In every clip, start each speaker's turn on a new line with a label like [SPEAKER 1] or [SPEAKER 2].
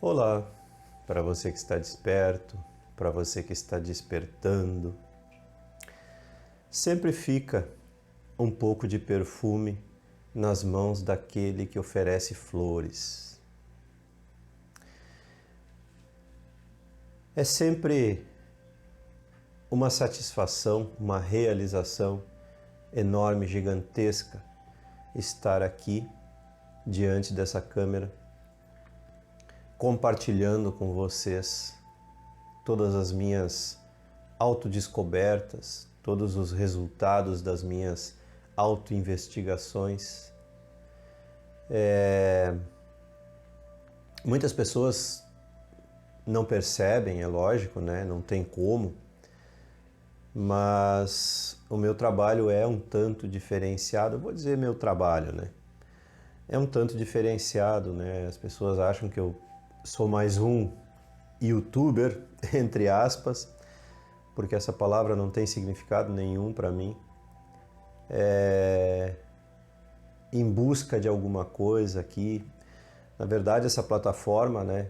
[SPEAKER 1] Olá, para você que está desperto, para você que está despertando. Sempre fica um pouco de perfume nas mãos daquele que oferece flores. É sempre uma satisfação, uma realização enorme, gigantesca estar aqui diante dessa câmera, compartilhando com vocês todas as minhas autodescobertas, todos os resultados das minhas autoinvestigações. Muitas pessoas não percebem, é lógico, né? Não tem como, mas o meu trabalho é um tanto diferenciado. Eu vou dizer meu trabalho, né? É um tanto diferenciado, né? As pessoas acham que eu sou mais um youtuber, entre aspas, porque essa palavra não tem significado nenhum para mim. Em busca de alguma coisa aqui. Na verdade, essa plataforma, né?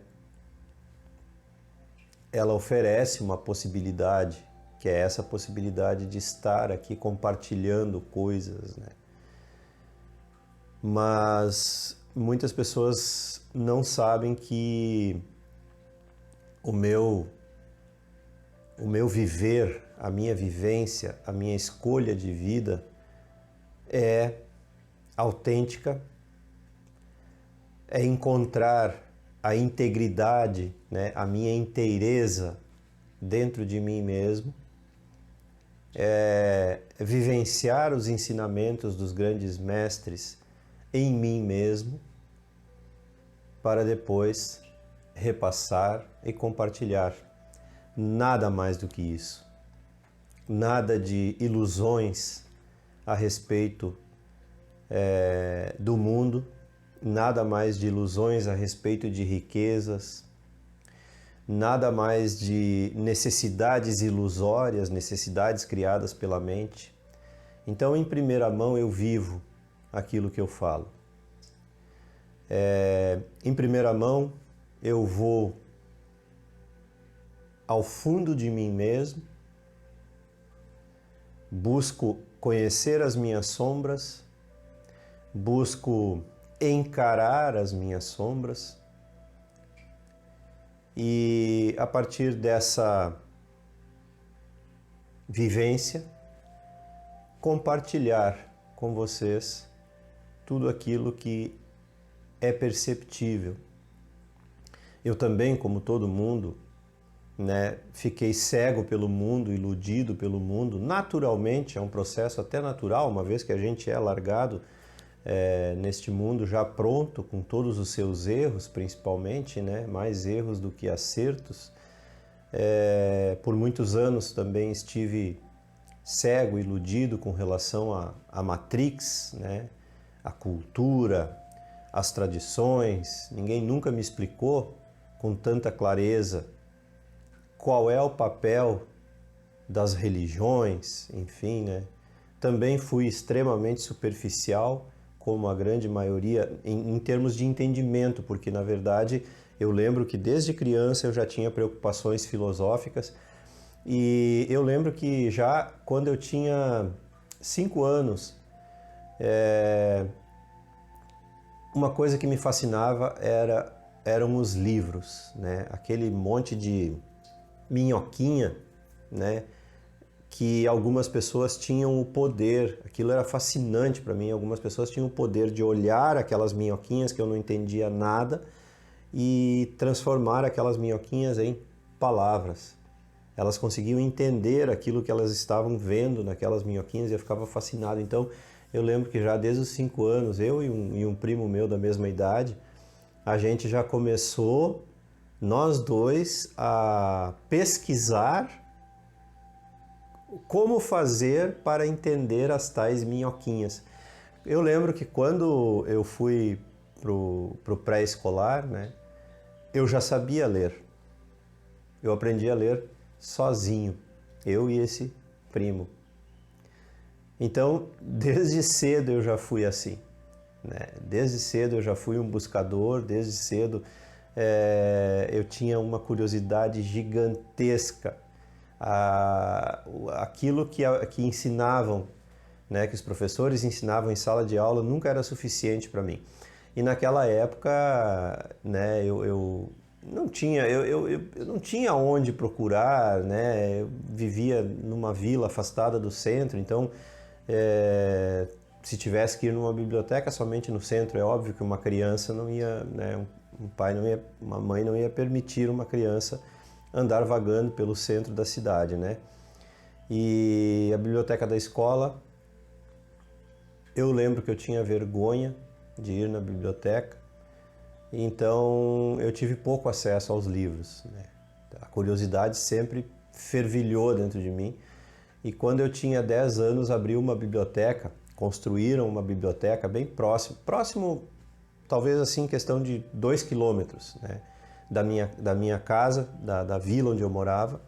[SPEAKER 1] Ela oferece uma possibilidade, que é essa possibilidade de estar aqui compartilhando coisas, né? Mas muitas pessoas não sabem que o meu viver, a minha vivência, a minha escolha de vida é autêntica, é encontrar a integridade, né, a minha inteireza dentro de mim mesmo, é vivenciar os ensinamentos dos grandes mestres em mim mesmo, para depois repassar e compartilhar. Nada mais do que isso. Nada de ilusões a respeito do mundo, nada mais de ilusões a respeito de riquezas, nada mais de necessidades ilusórias, necessidades criadas pela mente. Então, em primeira mão, eu vivo aquilo que eu falo. Em primeira mão, eu vou ao fundo de mim mesmo, busco conhecer as minhas sombras, busco encarar as minhas sombras e, a partir dessa vivência, compartilhar com vocês tudo aquilo que é perceptível. Eu também, como todo mundo, né, fiquei cego pelo mundo, iludido pelo mundo. Naturalmente, é um processo até natural, uma vez que a gente é largado neste mundo já pronto, com todos os seus erros, principalmente, né, mais erros do que acertos. Por muitos anos também estive cego, iludido com relação à Matrix, né, à cultura, às tradições. Ninguém nunca me explicou com tanta clareza qual é o papel das religiões, enfim, né? Também fui extremamente superficial, como a grande maioria, em termos de entendimento, porque, na verdade, eu lembro que desde criança eu já tinha preocupações filosóficas e eu lembro que já quando eu tinha 5 anos, uma coisa que me fascinava eram os livros, né? Aquele monte de minhoquinha, né, que algumas pessoas tinham o poder, aquilo era fascinante para mim, algumas pessoas tinham o poder de olhar aquelas minhoquinhas que eu não entendia nada e transformar aquelas minhoquinhas em palavras. Elas conseguiam entender aquilo que elas estavam vendo naquelas minhoquinhas e eu ficava fascinado. Então eu lembro que já desde os 5 anos, eu e um primo meu da mesma idade, a gente já começou, nós dois, a pesquisar como fazer para entender as tais minhoquinhas. Eu lembro que quando eu fui pro pré-escolar, né, eu já sabia ler. Eu aprendi a ler sozinho, eu e esse primo. Então, desde cedo eu já fui assim, né? Desde cedo eu já fui um buscador, desde cedo eu tinha uma curiosidade gigantesca. Aquilo que ensinavam, né, que os professores ensinavam em sala de aula nunca era suficiente para mim. E naquela época, né, eu não tinha, eu não tinha onde procurar, né? Eu vivia numa vila afastada do centro, então se tivesse que ir numa biblioteca somente no centro, é óbvio que uma criança não ia, né, um pai não ia, uma mãe não ia permitir uma criança andar vagando pelo centro da cidade, né? E a biblioteca da escola, eu lembro que eu tinha vergonha de ir na biblioteca, então eu tive pouco acesso aos livros, né? A curiosidade sempre fervilhou dentro de mim, e quando eu tinha 10 anos abriu uma biblioteca, construíram uma biblioteca bem próximo talvez assim, questão de 2 quilômetros, né, da minha casa, da vila onde eu morava,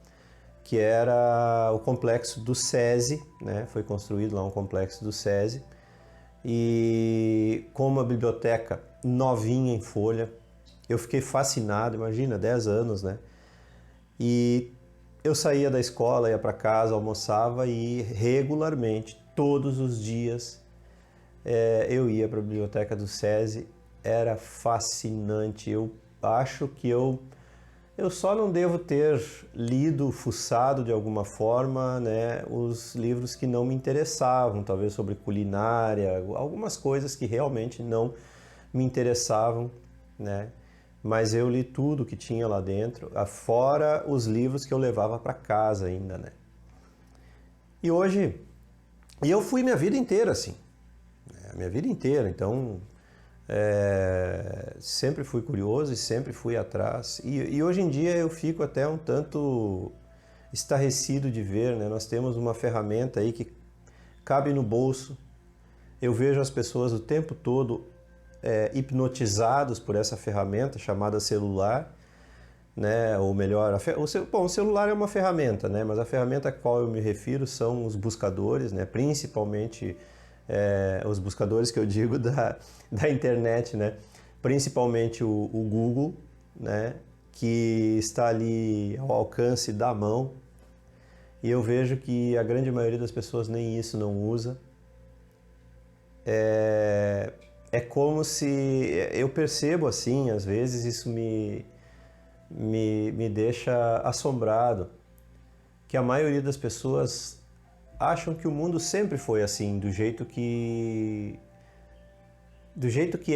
[SPEAKER 1] que era o complexo do SESI, né, foi construído lá um complexo do SESI, e com uma biblioteca novinha em folha, eu fiquei fascinado, imagina, 10 anos, né, e eu saía da escola, ia para casa, almoçava e regularmente, todos os dias, eu ia para a biblioteca do SESI. Era fascinante. Eu acho que eu só não devo ter lido, fuçado de alguma forma, né, os livros que não me interessavam, talvez sobre culinária, algumas coisas que realmente não me interessavam, né? Mas eu li tudo que tinha lá dentro, fora os livros que eu levava para casa ainda, né? E hoje, eu fui minha vida inteira assim, né? Minha vida inteira, então sempre fui curioso e sempre fui atrás. E hoje em dia eu fico até um tanto estarrecido de ver, né? Nós temos uma ferramenta aí que cabe no bolso. Eu vejo as pessoas o tempo todo hipnotizados por essa ferramenta chamada celular, né? Ou melhor, o celular é uma ferramenta, né? Mas a ferramenta a qual eu me refiro são os buscadores, né? Principalmente os buscadores que eu digo da internet, né? Principalmente o Google, né? Que está ali ao alcance da mão, e eu vejo que a grande maioria das pessoas nem isso não usa. É como se, eu percebo assim, às vezes isso me deixa assombrado, que a maioria das pessoas acham que o mundo sempre foi assim, do jeito que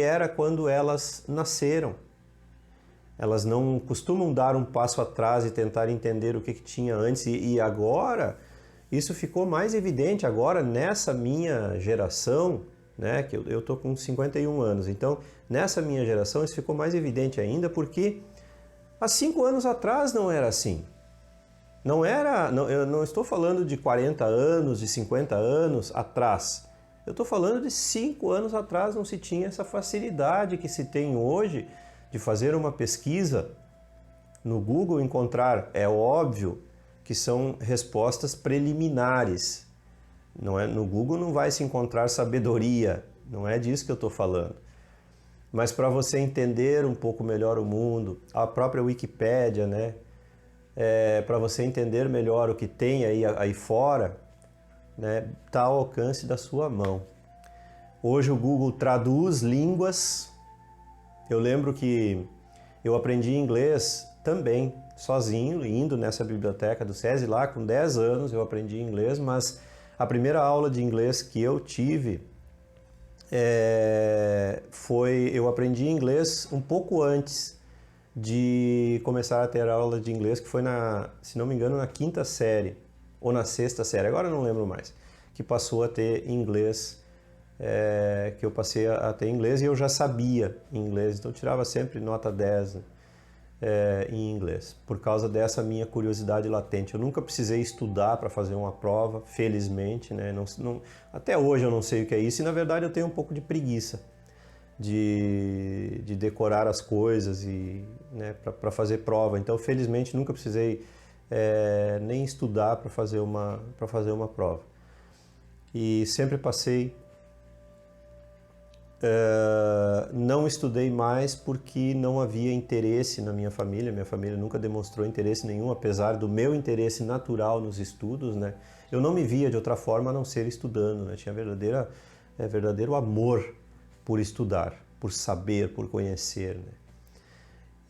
[SPEAKER 1] era quando elas nasceram. Elas não costumam dar um passo atrás e tentar entender o que tinha antes, e agora isso ficou mais evidente agora nessa minha geração, né, que eu tô com 51 anos, então nessa minha geração isso ficou mais evidente ainda, porque há 5 anos atrás não era assim. Não era, não, eu não estou falando de 40 anos, de 50 anos atrás. Eu estou falando de 5 anos atrás não se tinha essa facilidade que se tem hoje de fazer uma pesquisa no Google, encontrar, é óbvio que são respostas preliminares. Não é, no Google não vai se encontrar sabedoria, não é disso que eu estou falando. Mas para você entender um pouco melhor o mundo, a própria Wikipédia, né? Para você entender melhor o que tem aí fora, né, está ao alcance da sua mão. Hoje o Google traduz línguas. Eu lembro que eu aprendi inglês também, sozinho, indo nessa biblioteca do SESI lá com 10 anos eu aprendi inglês, mas a primeira aula de inglês que eu tive eu aprendi inglês um pouco antes de começar a ter aula de inglês, que foi se não me engano, na 5ª série, ou na 6ª série, agora eu não lembro mais, que passou a ter inglês, que eu passei a ter inglês, e eu já sabia inglês, então eu tirava sempre nota 10, né, em inglês, por causa dessa minha curiosidade latente. Eu nunca precisei estudar para fazer uma prova, felizmente, né? Até hoje eu não sei o que é isso, e na verdade eu tenho um pouco de preguiça de decorar as coisas e, né, para fazer prova. Então, felizmente, nunca precisei nem estudar para fazer uma prova. E sempre passei Não estudei mais porque não havia interesse na minha família nunca demonstrou interesse nenhum, apesar do meu interesse natural nos estudos, né? Eu não me via de outra forma a não ser estudando, né? Tinha verdadeiro amor por estudar, por saber, por conhecer, né?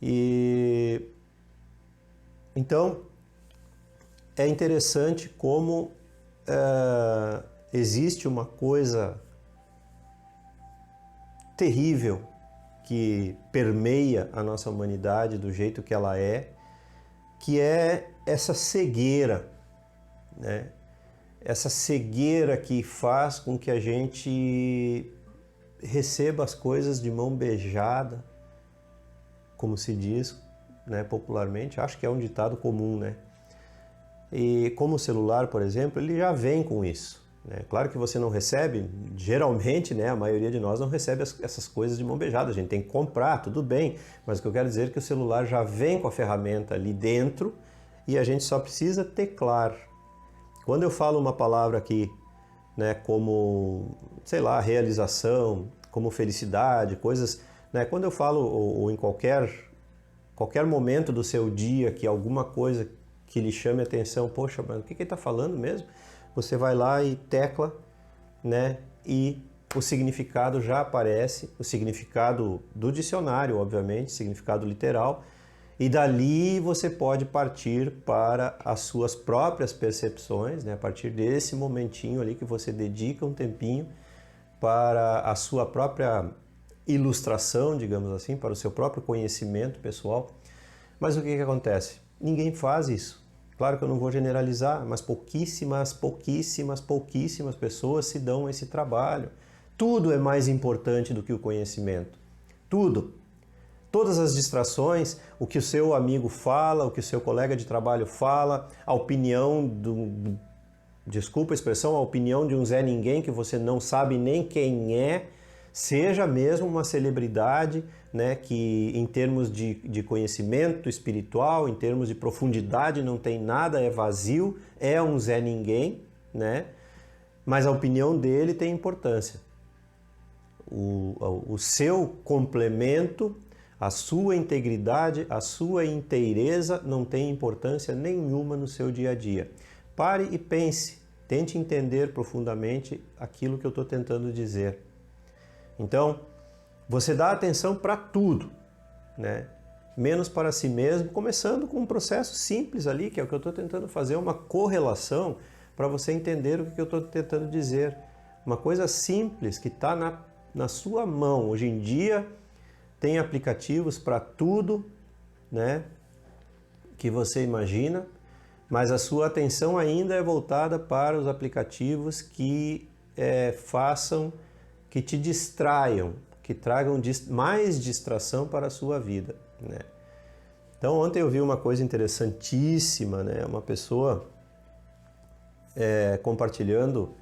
[SPEAKER 1] E então é interessante como existe uma coisa terrível que permeia a nossa humanidade do jeito que ela é, que é essa cegueira, né? Essa cegueira que faz com que a gente receba as coisas de mão beijada, como se diz, né, popularmente. Acho que é um ditado comum, né? E como o celular, por exemplo, ele já vem com isso, né? Claro que você não recebe, geralmente, né, a maioria de nós não recebe essas coisas de mão beijada, a gente tem que comprar, tudo bem, mas o que eu quero dizer é que o celular já vem com a ferramenta ali dentro e a gente só precisa teclar. Quando eu falo uma palavra aqui, né, como, sei lá, realização, como felicidade, coisas, né, quando eu falo ou em qualquer momento do seu dia que alguma coisa que lhe chame a atenção, poxa, mas o que ele está falando mesmo? Você vai lá e tecla, né, e o significado já aparece, o significado do dicionário, obviamente, significado literal, e dali você pode partir para as suas próprias percepções, né, a partir desse momentinho ali que você dedica um tempinho para a sua própria ilustração, digamos assim, para o seu próprio conhecimento pessoal. Mas o que acontece? Ninguém faz isso. Claro que eu não vou generalizar, mas pouquíssimas pessoas se dão esse trabalho. Tudo é mais importante do que o conhecimento. Tudo. Todas as distrações, o que o seu amigo fala, o que o seu colega de trabalho fala, a opinião desculpa a expressão, a opinião de um Zé Ninguém que você não sabe nem quem é, seja mesmo uma celebridade, né, que em termos de conhecimento espiritual, em termos de profundidade não tem nada, é vazio, é um Zé Ninguém, né, mas a opinião dele tem importância. O seu complemento, a sua integridade, a sua inteireza não tem importância nenhuma no seu dia a dia. Pare e pense, tente entender profundamente aquilo que eu estou tentando dizer. Então, você dá atenção para tudo, né? Menos para si mesmo, começando com um processo simples ali, que é o que eu estou tentando fazer, uma correlação para você entender o que eu estou tentando dizer. Uma coisa simples que está na sua mão. Hoje em dia tem aplicativos para tudo, né, que você imagina, mas a sua atenção ainda é voltada para os aplicativos que que te distraiam, que tragam mais distração para a sua vida, né? Então ontem eu vi uma coisa interessantíssima, né? Uma pessoa compartilhando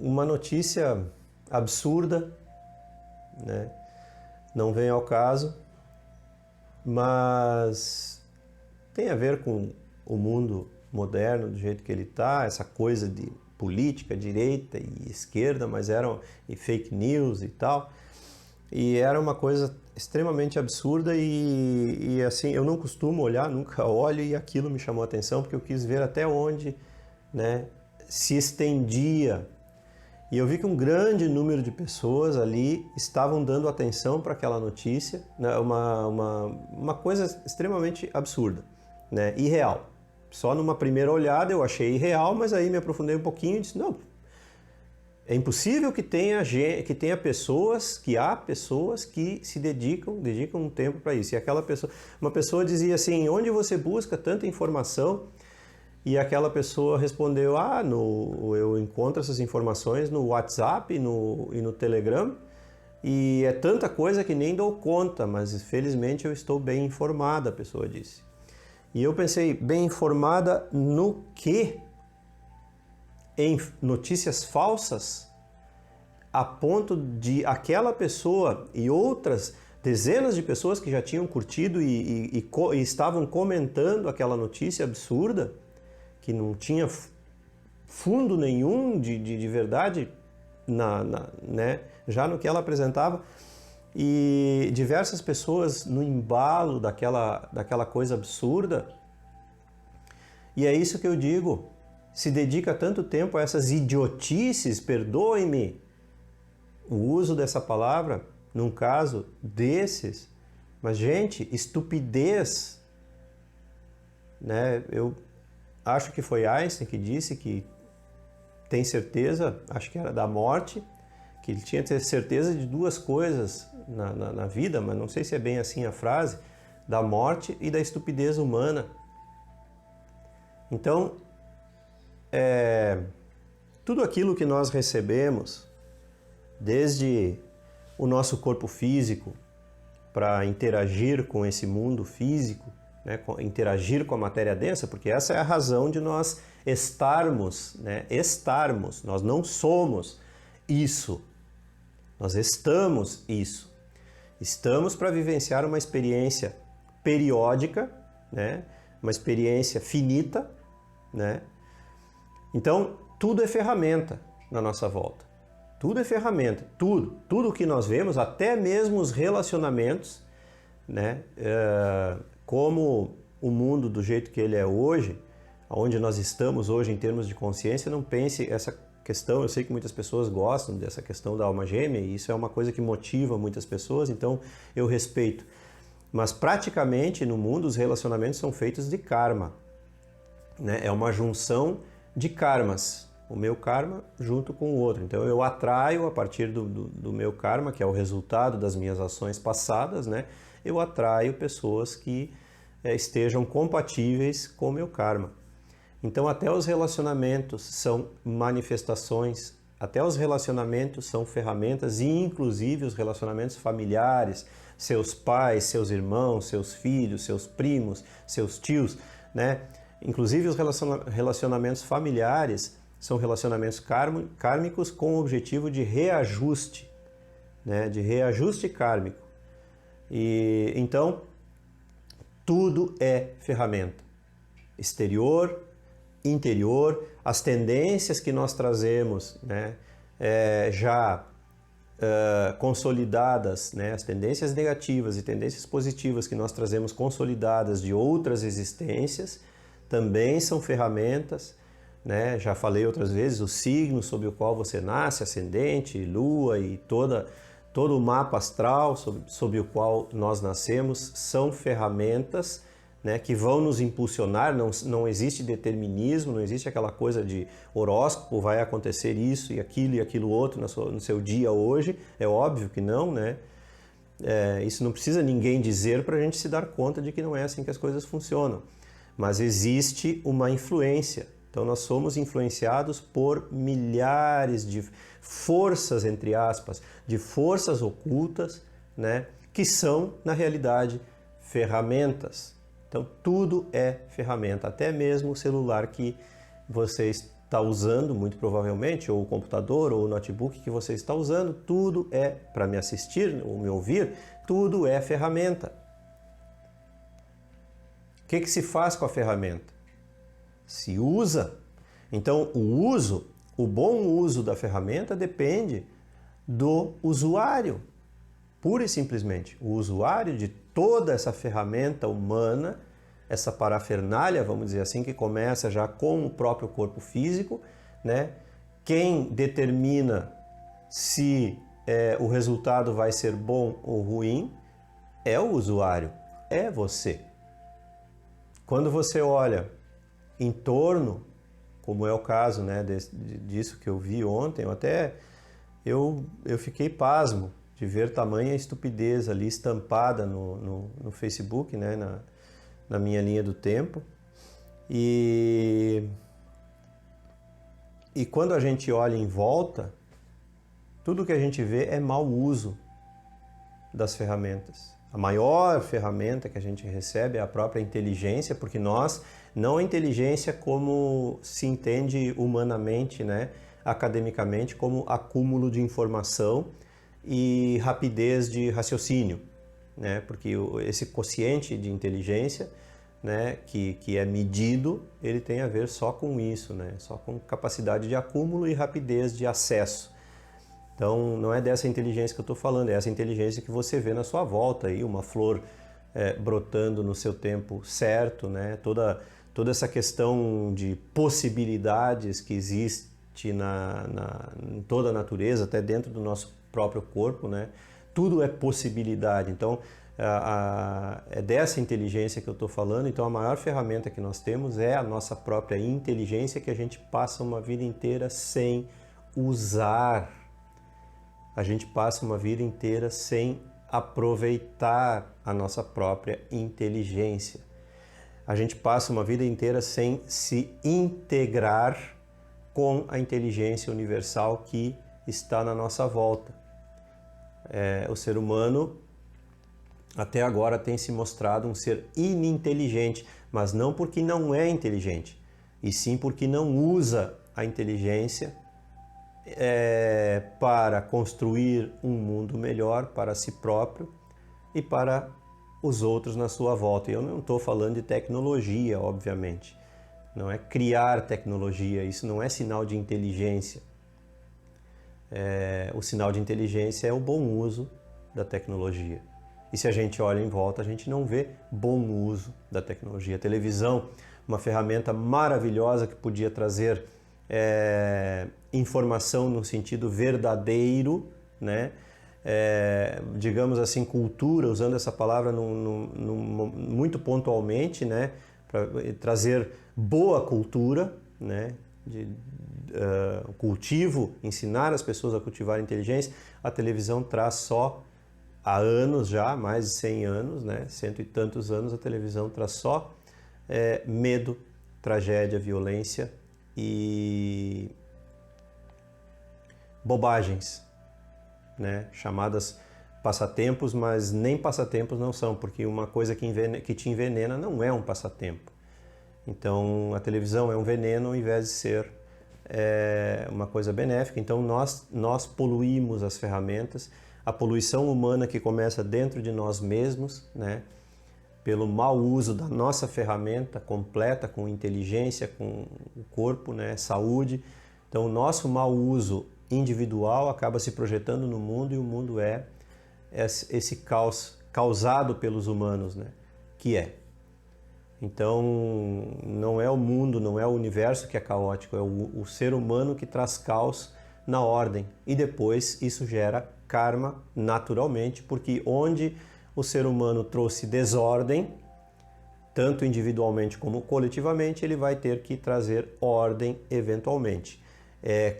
[SPEAKER 1] uma notícia absurda, né? Não vem ao caso, mas tem a ver com o mundo moderno do jeito que ele está, essa coisa de política, direita e esquerda, mas e fake news e tal. E era uma coisa extremamente absurda e assim, eu não costumo olhar, nunca olho, e aquilo me chamou a atenção porque eu quis ver até onde, né, se estendia. E eu vi que um grande número de pessoas ali estavam dando atenção para aquela notícia, né, uma coisa extremamente absurda, né, irreal. Só numa primeira olhada eu achei irreal, mas aí me aprofundei um pouquinho e disse, não, é impossível que há pessoas que se dedicam um tempo para isso. E uma pessoa dizia assim, onde você busca tanta informação? E aquela pessoa respondeu, eu encontro essas informações no WhatsApp e no Telegram, e é tanta coisa que nem dou conta, mas felizmente eu estou bem informada, a pessoa disse. E eu pensei, bem informada no quê? Em notícias falsas? A ponto de aquela pessoa e outras dezenas de pessoas que já tinham curtido e estavam comentando aquela notícia absurda, que não tinha fundo nenhum de verdade né, já no que ela apresentava, e diversas pessoas no embalo daquela coisa absurda. E é isso que eu digo, se dedica tanto tempo a essas idiotices, perdoe-me o uso dessa palavra, num caso desses, mas gente, estupidez, né? Eu acho que foi Einstein que disse que tem certeza, acho que era da morte, que ele tinha que ter certeza de duas coisas na vida, mas não sei se é bem assim a frase, da morte e da estupidez humana. Então, tudo aquilo que nós recebemos, desde o nosso corpo físico, para interagir com esse mundo físico, né, interagir com a matéria densa, porque essa é a razão de nós estarmos, né, nós não somos isso, nós estamos isso. Estamos para vivenciar uma experiência periódica, né, uma experiência finita, né? Então, tudo é ferramenta na nossa volta. Tudo é ferramenta, tudo que nós vemos, até mesmo os relacionamentos, né? Como o mundo do jeito que ele é hoje, onde nós estamos hoje em termos de consciência, não pense essa questão, eu sei que muitas pessoas gostam dessa questão da alma gêmea, e isso é uma coisa que motiva muitas pessoas, então eu respeito. Mas praticamente no mundo os relacionamentos são feitos de karma, né? É uma junção de karmas. O meu karma junto com o outro. Então eu atraio a partir do meu karma, que é o resultado das minhas ações passadas, né? Eu atraio pessoas que estejam compatíveis com o meu karma. Então até os relacionamentos são manifestações, até os relacionamentos são ferramentas, e inclusive os relacionamentos familiares, seus pais, seus irmãos, seus filhos, seus primos, seus tios, né? Inclusive os relacionamentos familiares são relacionamentos kármicos com o objetivo de reajuste, né? De reajuste kármico. E então tudo é ferramenta. Exterior, interior, as tendências que nós trazemos, né? Já consolidadas, né? As tendências negativas e tendências positivas que nós trazemos consolidadas de outras existências também são ferramentas, né? Já falei outras vezes, o signo sob o qual você nasce, ascendente, lua e todo o mapa astral sob o qual nós nascemos são ferramentas, né, que vão nos impulsionar. Não existe determinismo, não existe aquela coisa de horóscopo, vai acontecer isso e aquilo outro no seu dia hoje, é óbvio que não, né? Isso não precisa ninguém dizer para a gente se dar conta de que não é assim que as coisas funcionam, mas existe uma influência. Então nós somos influenciados por milhares de forças, entre aspas, de forças ocultas, né, que são, na realidade, ferramentas. Então tudo é ferramenta, até mesmo o celular que você está usando, muito provavelmente, ou o computador, ou o notebook que você está usando, tudo é, para me assistir ou me ouvir, tudo é ferramenta. O que se faz com a ferramenta? Se usa. Então o bom uso da ferramenta depende do usuário, pura e simplesmente. O usuário de toda essa ferramenta humana, essa parafernália, vamos dizer assim, que começa já com o próprio corpo físico, né? Quem determina se o resultado vai ser bom ou ruim é o usuário, é você. Quando você olha em torno, como é o caso, né, disso que eu vi ontem, eu fiquei pasmo de ver tamanha estupidez ali estampada no Facebook, né, na minha linha do tempo. E quando a gente olha em volta, tudo que a gente vê é mau uso das ferramentas. A maior ferramenta que a gente recebe é a própria inteligência, porque nós, não a inteligência como se entende humanamente, né, academicamente, como acúmulo de informação e rapidez de raciocínio, né, porque esse quociente de inteligência, né, que é medido, ele tem a ver só com isso, né, só com capacidade de acúmulo e rapidez de acesso. Então, não é dessa inteligência que eu estou falando, é essa inteligência que você vê na sua volta, aí, uma flor brotando no seu tempo certo, né? Toda essa questão de possibilidades que existe em toda a natureza, até dentro do nosso próprio corpo, né? Tudo é possibilidade. Então, é dessa inteligência que eu estou falando. Então, a maior ferramenta que nós temos é a nossa própria inteligência, que a gente passa uma vida inteira sem usar. A gente passa uma vida inteira sem aproveitar a nossa própria inteligência. A gente passa uma vida inteira sem se integrar com a inteligência universal que está na nossa volta. O ser humano até agora tem se mostrado um ser ininteligente, mas não porque não é inteligente, e sim porque não usa a inteligência para construir um mundo melhor para si próprio e para os outros na sua volta. E eu não estou falando de tecnologia, obviamente. Não é criar tecnologia, isso não é sinal de inteligência. O sinal de inteligência é o bom uso da tecnologia. E se a gente olha em volta, a gente não vê bom uso da tecnologia. A televisão, uma ferramenta maravilhosa que podia trazer informação no sentido verdadeiro, né? Digamos assim, cultura, usando essa palavra muito pontualmente, né? Para trazer boa cultura, né? Cultivo, ensinar as pessoas a cultivar a inteligência. A televisão traz só há anos já, mais de 100 anos, né? 100 e tantos anos, a televisão traz só medo, tragédia, violência e bobagens, né? Chamadas passatempos, mas nem passatempos não são, porque uma coisa que te envenena não é um passatempo. Então a televisão é um veneno ao invés de ser uma coisa benéfica. Então nós poluímos as ferramentas. A poluição humana que começa dentro de nós mesmos, né? Pelo mau uso da nossa ferramenta completa, com inteligência, com o corpo, né? Saúde. Então o nosso mau uso individual acaba se projetando no mundo, e o mundo é esse caos causado pelos humanos, né? Então não é o mundo, não é o universo que é caótico, é o ser humano que traz caos na ordem, e depois isso gera karma naturalmente, porque onde o ser humano trouxe desordem, tanto individualmente como coletivamente, ele vai ter que trazer ordem eventualmente.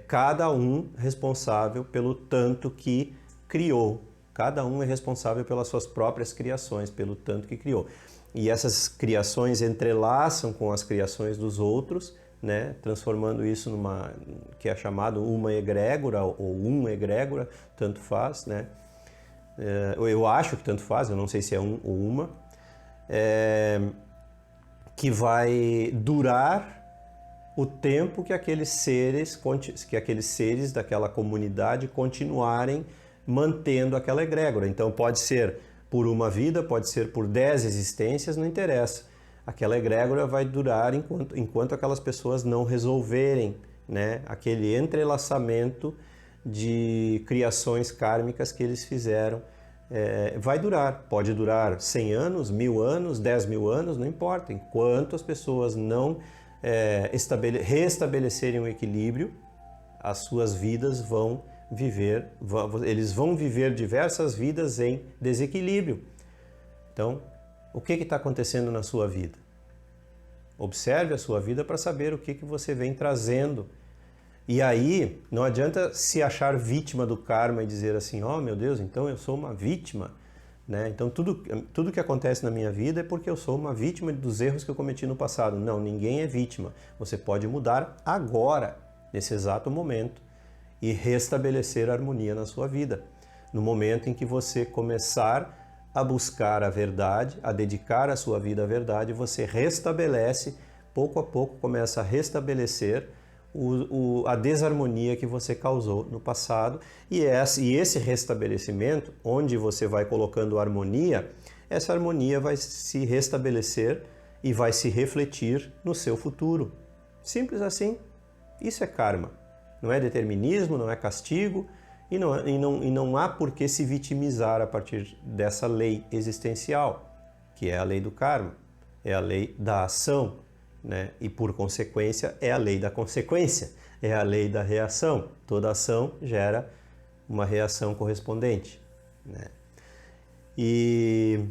[SPEAKER 1] Cada um responsável pelo tanto que criou. Cada um é responsável pelas suas próprias criações, pelo tanto que criou. E essas criações entrelaçam com as criações dos outros, né? Transformando isso numa que é chamado uma egrégora ou egrégora, tanto faz, né? Eu acho que tanto faz, eu não sei se é um ou uma, que vai durar o tempo que aqueles seres daquela comunidade continuarem mantendo aquela egrégora. Então pode ser por uma vida, pode ser por 10 existências, não interessa. Aquela egrégora vai durar enquanto aquelas pessoas não resolverem, né, aquele entrelaçamento de criações kármicas que eles fizeram. Vai durar, pode durar 100 anos, 1000 anos, 10.000 anos, não importa. Enquanto as pessoas não restabelecerem o equilíbrio, as suas vidas vão viver, eles vão viver diversas vidas em desequilíbrio. Então, o que está acontecendo na sua vida? Observe a sua vida para saber o que você vem trazendo. E aí, não adianta se achar vítima do karma e dizer assim, oh meu Deus, então eu sou uma vítima, né? Então tudo que acontece na minha vida é porque eu sou uma vítima dos erros que eu cometi no passado. Não, ninguém é vítima. Você pode mudar agora, nesse exato momento, e restabelecer a harmonia na sua vida. No momento em que você começar a buscar a verdade, a dedicar a sua vida à verdade, você restabelece, pouco a pouco começa a restabelecer a desarmonia que você causou no passado. E esse restabelecimento, onde você vai colocando harmonia, essa harmonia vai se restabelecer e vai se refletir no seu futuro. Simples assim. Isso é karma. Não é determinismo, não é castigo, E não há por que se vitimizar a partir dessa lei existencial, que é a lei do karma, é a lei da ação, né? E por consequência é a lei da consequência, é a lei da reação. Toda ação gera uma reação correspondente, né? E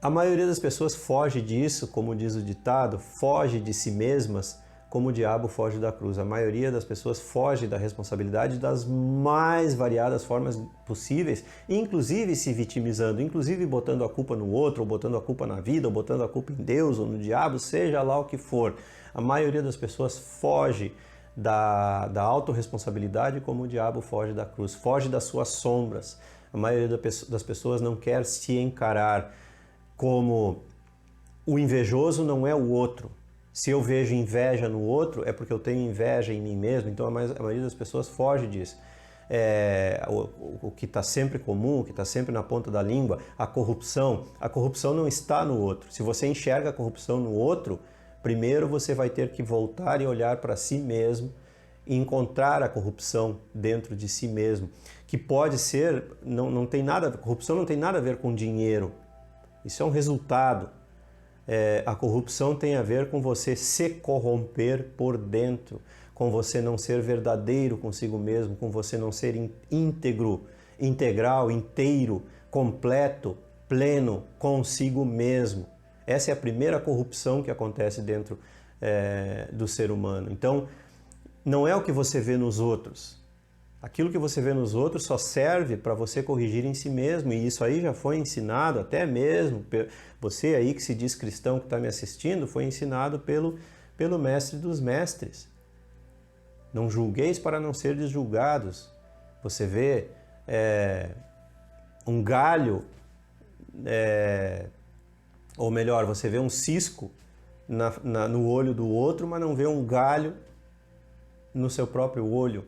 [SPEAKER 1] a maioria das pessoas foge disso, como diz o ditado, foge de si mesmas como o diabo foge da cruz. A maioria das pessoas foge da responsabilidade das mais variadas formas possíveis, inclusive se vitimizando, inclusive botando a culpa no outro, ou botando a culpa na vida, ou botando a culpa em Deus ou no diabo, seja lá o que for. A maioria das pessoas foge da autorresponsabilidade como o diabo foge da cruz, foge das suas sombras. A maioria das pessoas não quer se encarar como o invejoso não é o outro. Se eu vejo inveja no outro, é porque eu tenho inveja em mim mesmo. Então a maioria das pessoas foge disso. O que está sempre comum, o que está sempre na ponta da língua, a corrupção não está no outro. Se você enxerga a corrupção no outro, primeiro você vai ter que voltar e olhar para si mesmo e encontrar a corrupção dentro de si mesmo, que pode ser, não tem nada, corrupção não tem nada a ver com dinheiro. Isso é um resultado. A corrupção tem a ver com você se corromper por dentro, com você não ser verdadeiro consigo mesmo, com você não ser íntegro, integral, inteiro, completo, pleno consigo mesmo. Essa é a primeira corrupção que acontece dentro do ser humano. Então, não é o que você vê nos outros. Aquilo que você vê nos outros só serve para você corrigir em si mesmo, e isso aí já foi ensinado, até mesmo você aí que se diz cristão que está me assistindo, foi ensinado pelo mestre dos mestres. Não julgueis para não seres julgados. Você vê um galho, ou melhor, você vê um cisco no olho do outro, mas não vê um galho no seu próprio olho.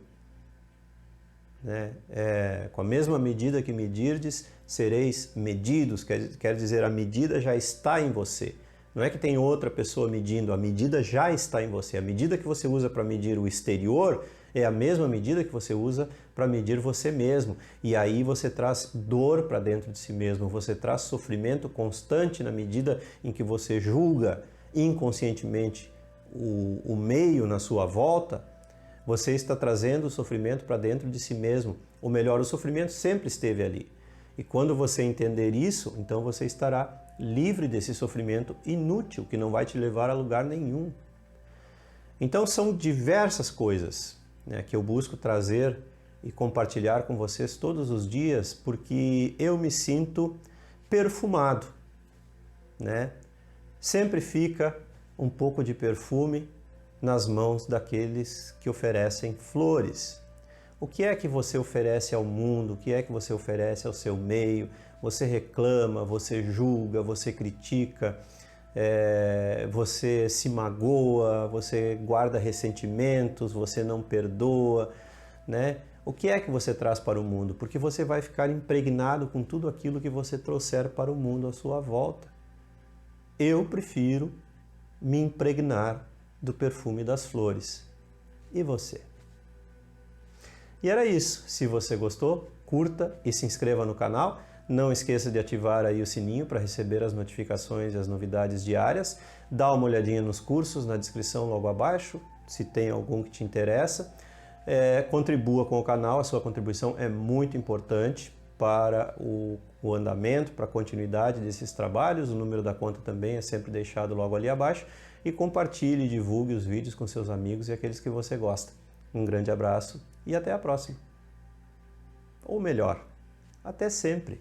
[SPEAKER 1] Com a mesma medida que medirdes, sereis medidos, quer dizer, a medida já está em você. Não é que tem outra pessoa medindo, a medida já está em você. A medida que você usa para medir o exterior é a mesma medida que você usa para medir você mesmo. E aí você traz dor para dentro de si mesmo, você traz sofrimento constante na medida em que você julga inconscientemente o meio na sua volta. Você está trazendo o sofrimento para dentro de si mesmo. Ou melhor, o sofrimento sempre esteve ali. E quando você entender isso, então você estará livre desse sofrimento inútil, que não vai te levar a lugar nenhum. Então são diversas coisas, né, que eu busco trazer e compartilhar com vocês todos os dias, porque eu me sinto perfumado, né? Sempre fica um pouco de perfume nas mãos daqueles que oferecem flores. O que é que você oferece ao mundo? O que é que você oferece ao seu meio? Você reclama, você julga, você critica, você se magoa, você guarda ressentimentos, você não perdoa, né? O que é que você traz para o mundo? Porque você vai ficar impregnado com tudo aquilo que você trouxer para o mundo à sua volta. Eu prefiro me impregnar do perfume das flores. E você? E era isso. Se você gostou, curta e se inscreva no canal. Não esqueça de ativar aí o sininho para receber as notificações e as novidades diárias. Dá uma olhadinha nos cursos na descrição logo abaixo, se tem algum que te interessa. Contribua com o canal, a sua contribuição é muito importante para o andamento, para a continuidade desses trabalhos. O número da conta também é sempre deixado logo ali abaixo. E compartilhe e divulgue os vídeos com seus amigos e aqueles que você gosta. Um grande abraço e até a próxima. Ou melhor, até sempre.